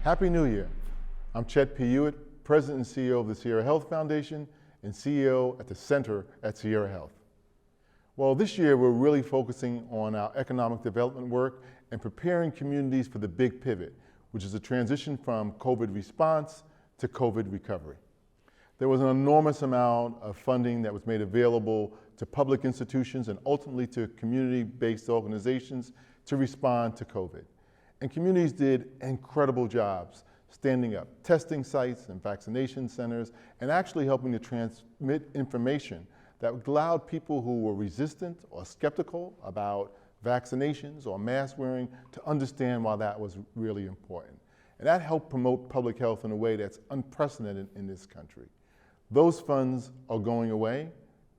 Happy New Year. I'm Chet P. Hewitt, President and CEO of the Sierra Health Foundation and CEO at the Center at Sierra Health. Well, this year we're really focusing on our economic development work and preparing communities for the big pivot, which is a transition from COVID response to COVID recovery. There was an enormous amount of funding that was made available to public institutions and ultimately to community-based organizations to respond to COVID. And communities did incredible jobs standing up testing sites and vaccination centers and actually helping to transmit information that allowed people who were resistant or skeptical about vaccinations or mask wearing to understand why that was really important. And that helped promote public health in a way that's unprecedented in this country. Those funds are going away,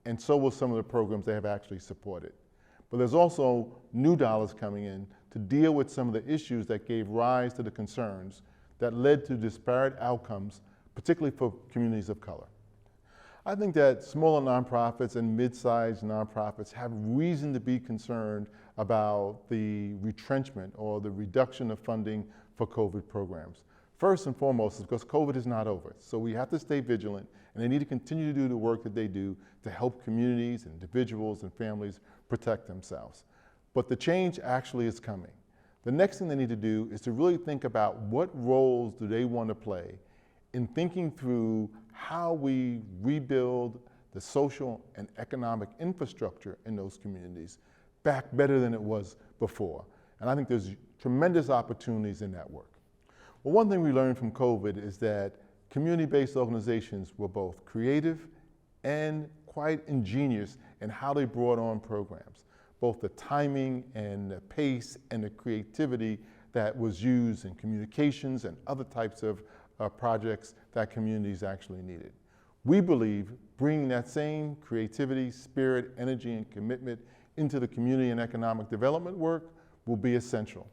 and so will some of the programs they have actually supported. But there's also new dollars coming in to deal with some of the issues that gave rise to the concerns that led to disparate outcomes, particularly for communities of color. I think that smaller nonprofits and mid-sized nonprofits have reason to be concerned about the retrenchment or the reduction of funding for COVID programs. First and foremost is because COVID is not over. So we have to stay vigilant, and they need to continue to do the work that they do to help communities, individuals, and families protect themselves. But the change actually is coming. The next thing they need to do is to really think about what roles do they want to play in thinking through how we rebuild the social and economic infrastructure in those communities back better than it was before. And I think there's tremendous opportunities in that work. Well, one thing we learned from COVID is that community-based organizations were both creative and quite ingenious in how they brought on programs. Both the timing and the pace and the creativity that was used in communications and other types of projects that communities actually needed. We believe bringing that same creativity, spirit, energy, and commitment into the community and economic development work will be essential.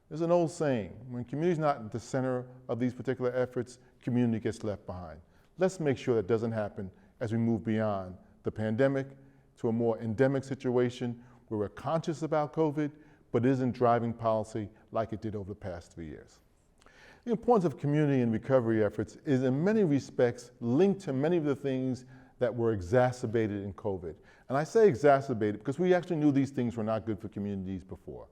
There's an old saying, when community is not at the center of these particular efforts, community gets left behind. Let's make sure that doesn't happen as we move beyond the pandemic to a more endemic situation where we're conscious about COVID, but it isn't driving policy like it did over the past 3 years. The importance of community and recovery efforts is in many respects linked to many of the things that were exacerbated in COVID. And I say exacerbated because we actually knew these things were not good for communities before.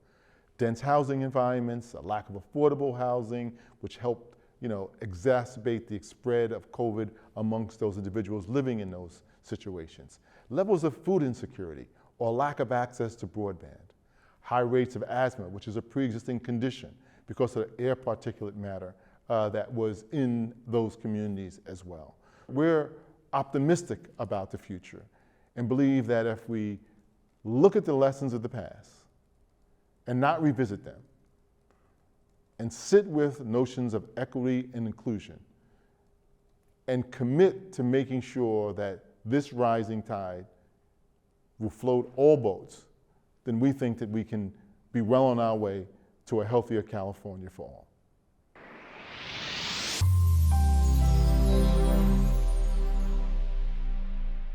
Dense housing environments, a lack of affordable housing, which helped exacerbate the spread of COVID amongst those individuals living in those situations. Levels of food insecurity or lack of access to broadband. High rates of asthma, which is a pre-existing condition because of the air particulate matter that was in those communities as well. We're optimistic about the future and believe that if we look at the lessons of the past and not revisit them, and sit with notions of equity and inclusion, and commit to making sure that this rising tide will float all boats, then we think that we can be well on our way to a healthier California for all.